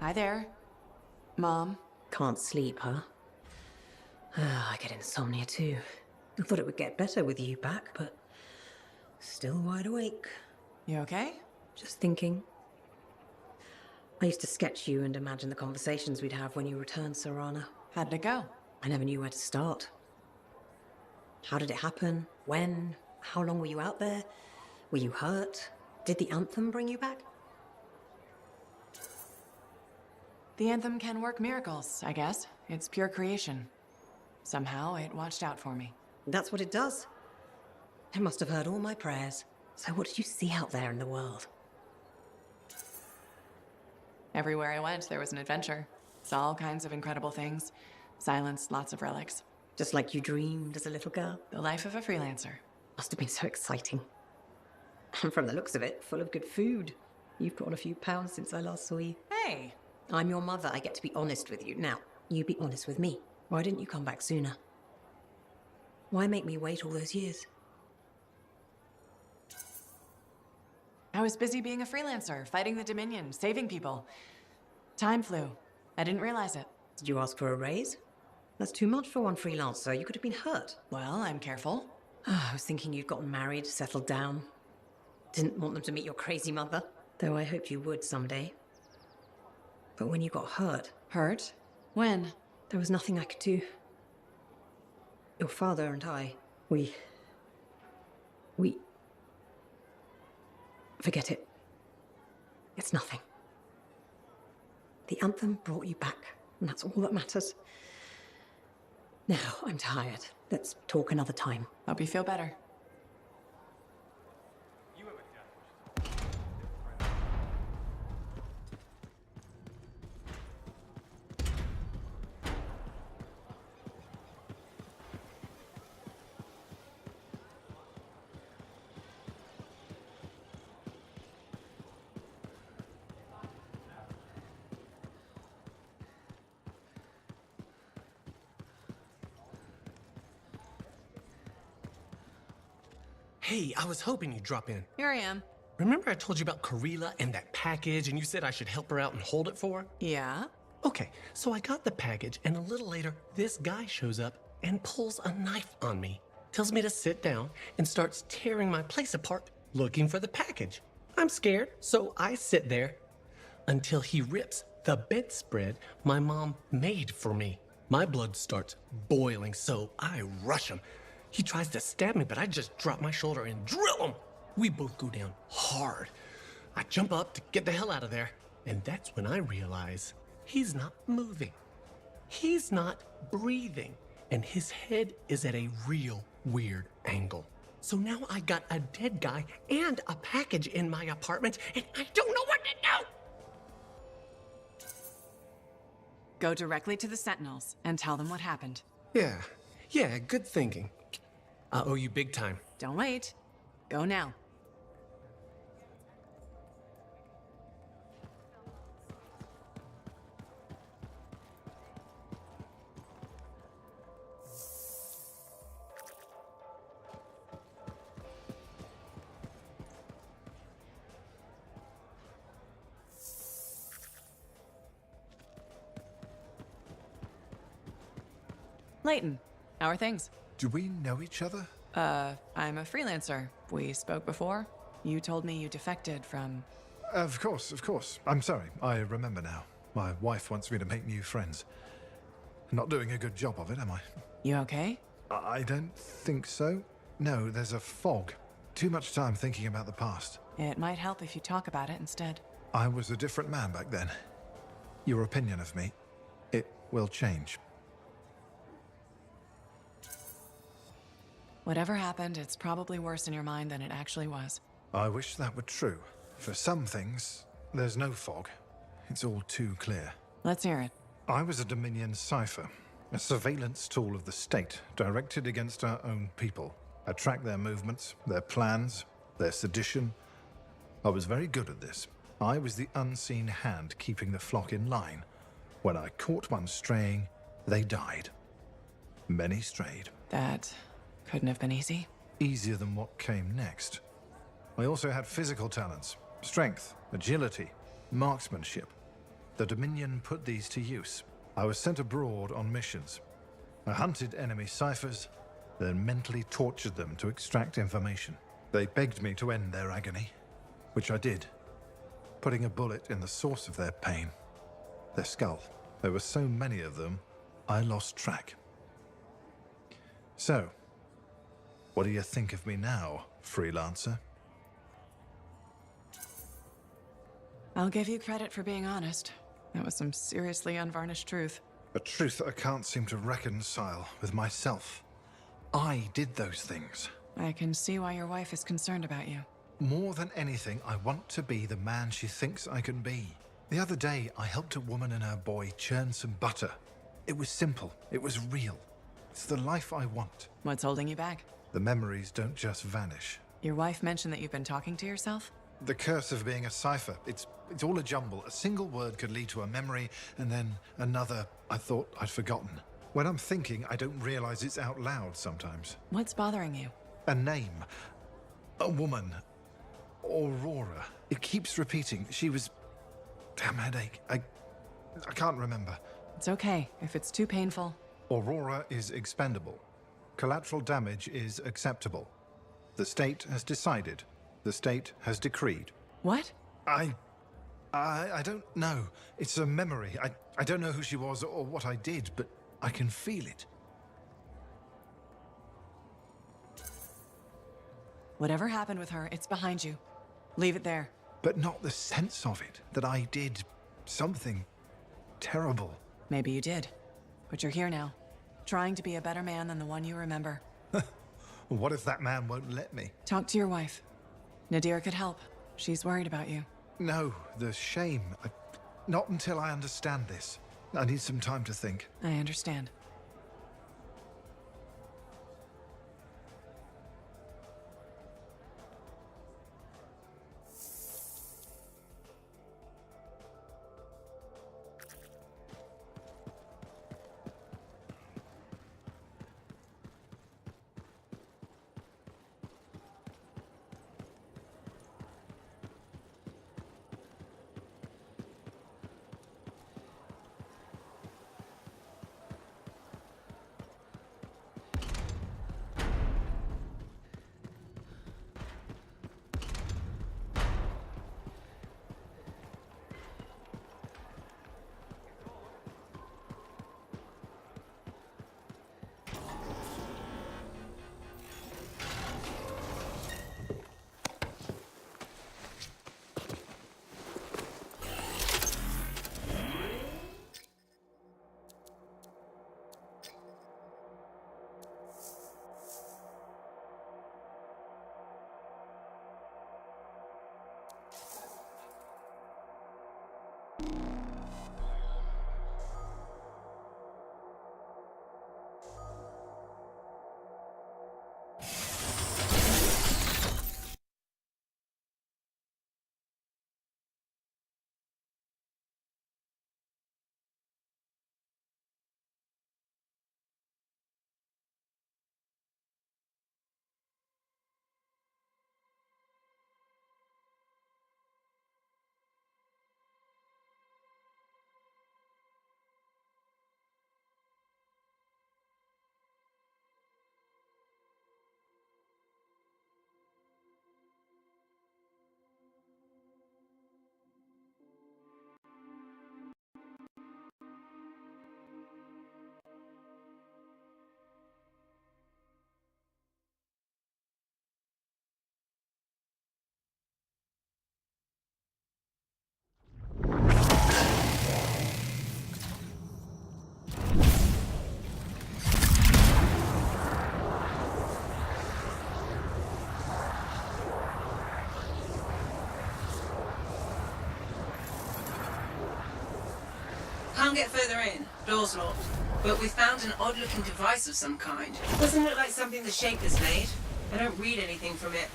Hi there. Mom. Can't sleep, huh? I get insomnia too. I thought it would get better with you back, but still wide awake. You okay? Just thinking. I used to sketch you and imagine the conversations we'd have when you returned, Sarana. How did it go? I never knew where to start. How did it happen? When? How long were you out there? Were you hurt? Did the Anthem bring you back? The Anthem can work miracles, I guess. It's pure creation. Somehow it watched out for me. That's what it does. It must have heard all my prayers. So what did you see out there in the world? Everywhere I went, there was an adventure. Saw all kinds of incredible things. Silence, lots of relics. Just like you dreamed as a little girl? The life of a freelancer. Must have been so exciting. And from the looks of it, full of good food. You've put on a few pounds since I last saw you. Hey! I'm your mother. I get to be honest with you. Now, you be honest with me. Why didn't you come back sooner? Why make me wait all those years? I was busy being a freelancer, fighting the Dominion, saving people. Time flew. I didn't realize it. Did you ask for a raise? That's too much for one freelancer. You could have been hurt. Well, I'm careful. I was thinking you'd gotten married, settled down. Didn't want them to meet your crazy mother, though I hoped you would someday. But when you got hurt... Hurt? When? There was nothing I could do. Your father and I, we... Forget it. It's nothing. The Anthem brought you back, and that's all that matters. Now, I'm tired. Let's talk another time. Hope you feel better. Hey, I was hoping you'd drop in. Here I am. Remember I told you about Karila and that package and you said I should help her out and hold it for her? Yeah? Okay, so I got the package and a little later, this guy shows up and pulls a knife on me. Tells me to sit down and starts tearing my place apart looking for the package. I'm scared, so I sit there until he rips the bedspread my mom made for me. My blood starts boiling, so I rush him. He tries to stab me, but I just drop my shoulder and drill him. We both go down hard. I jump up to get the hell out of there, and that's when I realize he's not moving. He's not breathing, and his head is at a real weird angle. So now I got a dead guy and a package in my apartment, and I don't know what to do! Go directly to the Sentinels and tell them what happened. Yeah, good thinking. I owe you big time. Don't wait. Go now. Layton, how are things? Do we know each other? I'm a freelancer. We spoke before. You told me you defected from... Of course. I'm sorry. I remember now. My wife wants me to make new friends. Not doing a good job of it, am I? You okay? I don't think so. No, there's a fog. Too much time thinking about the past. It might help if you talk about it instead. I was a different man back then. Your opinion of me, it will change. Whatever happened, it's probably worse in your mind than it actually was. I wish that were true. For some things, there's no fog. It's all too clear. Let's hear it. I was a Dominion cipher, a surveillance tool of the state directed against our own people. I tracked their movements, their plans, their sedition. I was very good at this. I was the unseen hand keeping the flock in line. When I caught one straying, they died. Many strayed. That couldn't have been easy. Easier than what came next. I also had physical talents, strength, agility, marksmanship. The Dominion put these to use. I was sent abroad on missions. I hunted enemy ciphers, then mentally tortured them to extract information. They begged me to end their agony, which I did, putting a bullet in the source of their pain, their skull. There were so many of them, I lost track. So, what do you think of me now, freelancer? I'll give you credit for being honest. That was some seriously unvarnished truth. A truth I can't seem to reconcile with myself. I did those things. I can see why your wife is concerned about you. More than anything, I want to be the man she thinks I can be. The other day, I helped a woman and her boy churn some butter. It was simple. It was real. It's the life I want. What's holding you back? The memories don't just vanish. Your wife mentioned that you've been talking to yourself? The curse of being a cipher. It's all a jumble. A single word could lead to a memory, and then another I thought I'd forgotten. When I'm thinking, I don't realize it's out loud sometimes. What's bothering you? A name. A woman. Aurora. It keeps repeating. She was... Damn headache. I can't remember. It's okay. If it's too painful. Aurora is expendable. Collateral damage is acceptable. The state has decided. The state has decreed. What? I don't know. It's a memory. I don't know who she was or what I did, but I can feel it. Whatever happened with her, it's behind you. Leave it there. But not the sense of it, that I did something terrible. Maybe you did. But you're here now, trying to be a better man than the one you remember. What if that man won't let me? Talk to your wife. Nadir could help. She's worried about you. No, the shame. Not until I understand this. I need some time to think. I understand. Can't get further in. Door's locked. But we found an odd-looking device of some kind. Doesn't look like something the Shapers made. I don't read anything from it.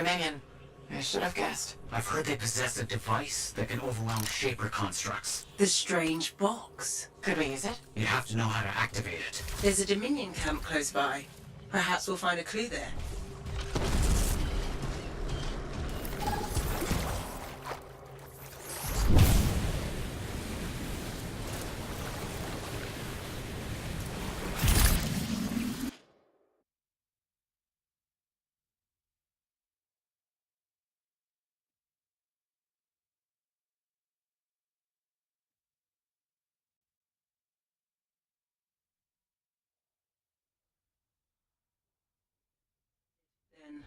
Dominion. I should have guessed. I've heard they possess a device that can overwhelm Shaper constructs. The strange box. Could we use it? You have to know how to activate it. There's a Dominion camp close by. Perhaps we'll find a clue there. Then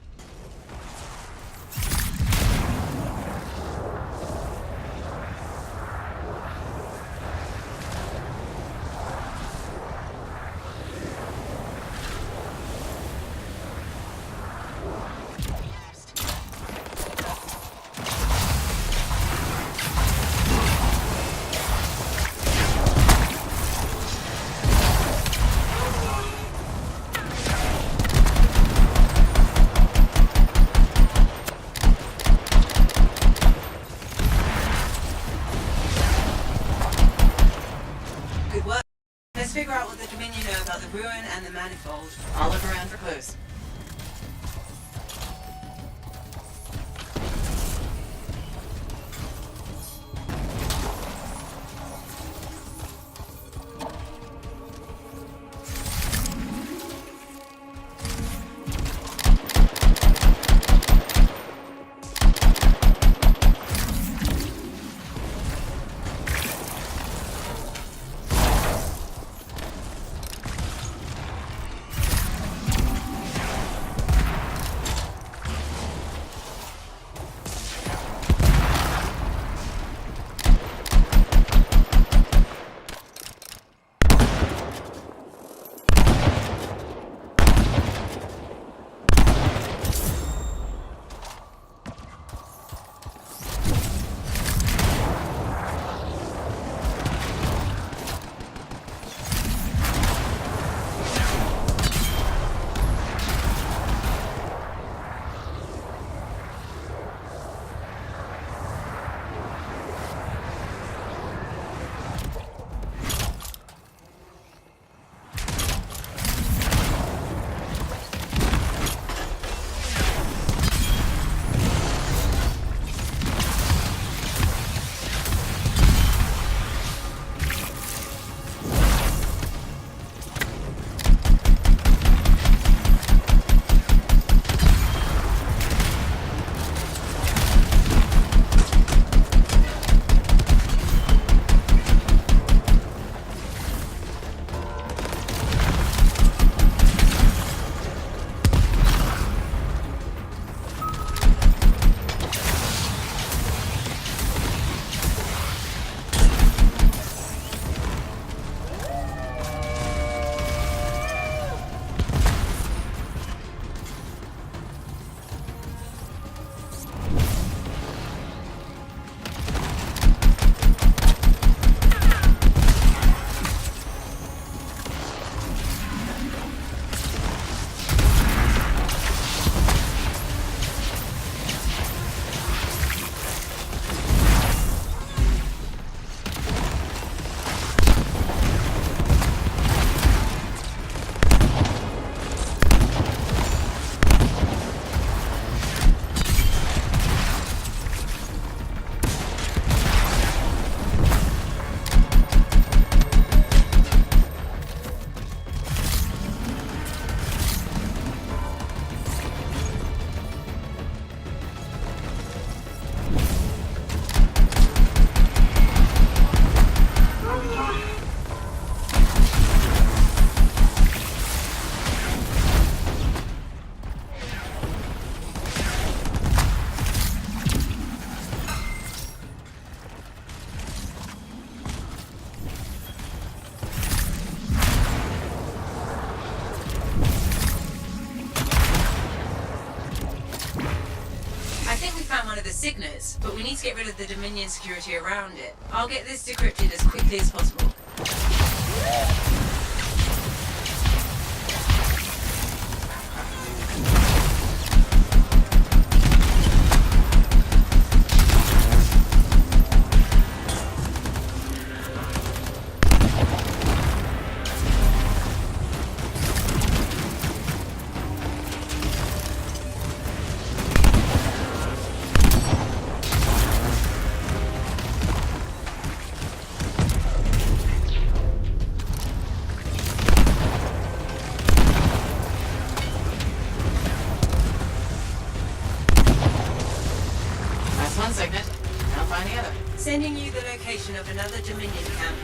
good work. Let's figure out what the Dominion know about the ruin and the manifold. I'll look around for clues. signets, but we need to get rid of the Dominion security around it. I'll get this decrypted as quickly as possible. Sending you the location of another Dominion camp.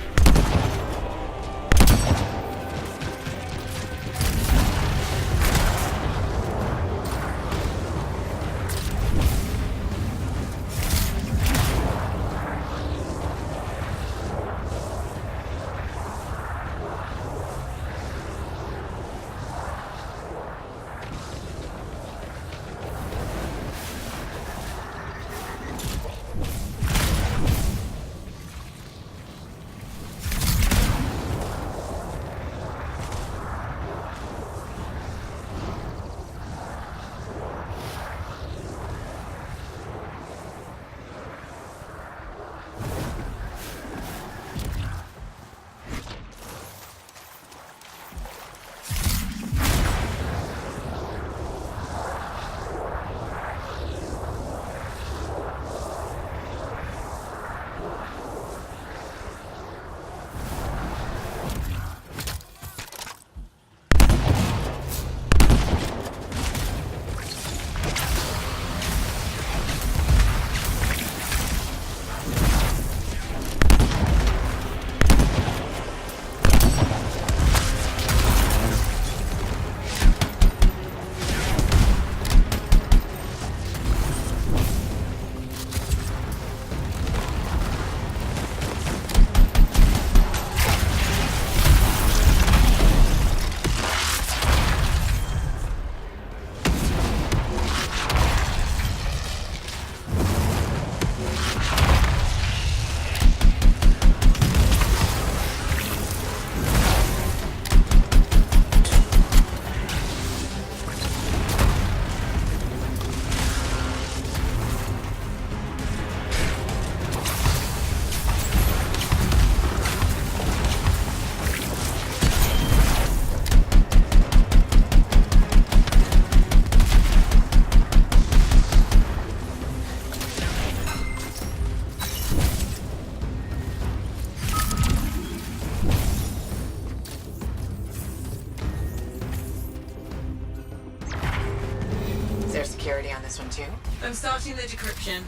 Security on this one too? I'm starting the decryption.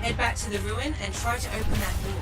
Head back to the ruin and try to open that door.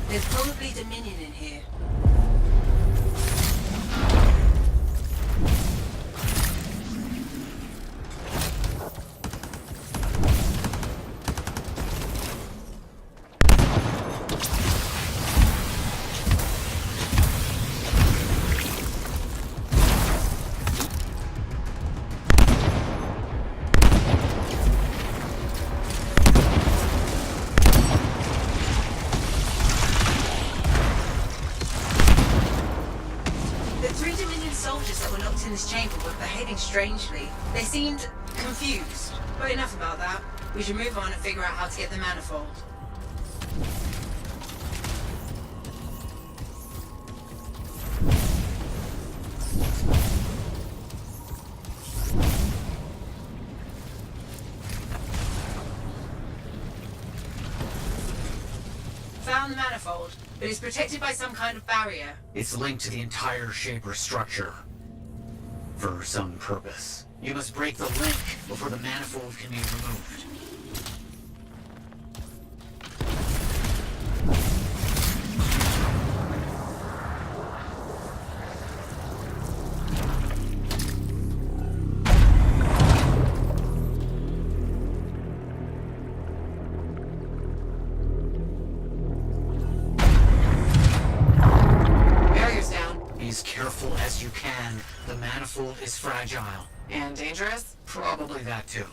There's probably Dominion in here. Soldiers that were locked in this chamber were behaving strangely. They seemed confused. But enough about that. We should move on and figure out how to get the manifold. Found the manifold, but it's protected by some kind of barrier. It's linked to the entire Shaper structure. For some purpose. You must break the link before the manifold can be removed. As careful as you can. The manifold is fragile. And dangerous? Probably that too.